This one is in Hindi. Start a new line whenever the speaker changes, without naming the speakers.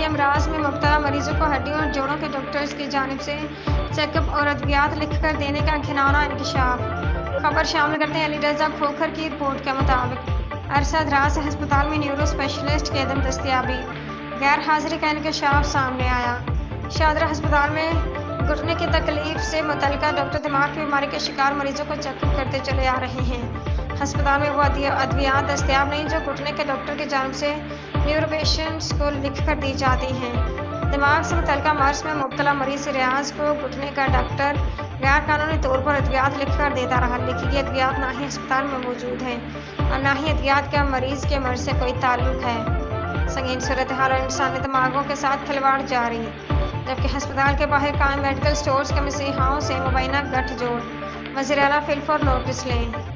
अमराज में मुब्तला मरीजों को हड्डियों और जोड़ों के डॉक्टर्स की जानिब से चेकअप और अद्वियात लिखकर देने का घिनौना इंकशाफ। खबर शामिल करते हैं अली रजा खोखर की रिपोर्ट के मुताबिक अरसा दराज से अस्पताल में न्यूरो स्पेशलिस्ट की अदम दस्तियाबी, गैर हाजिरी का इंकशाफ सामने आया। शादरा अस्पताल में घुटने की तकलीफ से मुतल्लिका डॉक्टर दिमाग की बीमारी के शिकार मरीजों को चेकअप करते चले आ रहे हैं। अस्पताल में वो अद्वियात दस्तियाब नहीं जो घुटने के डॉक्टर की जानिब से न्यूरो पेशेंट्स को लिख कर दी जाती हैं। दिमाग से मुतल्लिका मर्ज में मुब्तला मरीज रियाज को घुटने का डॉक्टर गैर कानूनी तौर पर अद्वियात लिख कर देता रहा। लिखी गई अद्वियात ना ही अस्पताल में मौजूद है और ना ही अद्वियात का मरीज के मर्ज से कोई ताल्लुक है। संगीन सूरत हाल और इंसानी दिमागों के साथ खिलवाड़ जारी, जबकि अस्पताल के बाहर कायम मेडिकल स्टोर्स के मसीहाओं से मुबैना गठजोड़। वज़ीर आला फिल फॉर नोटिस लें।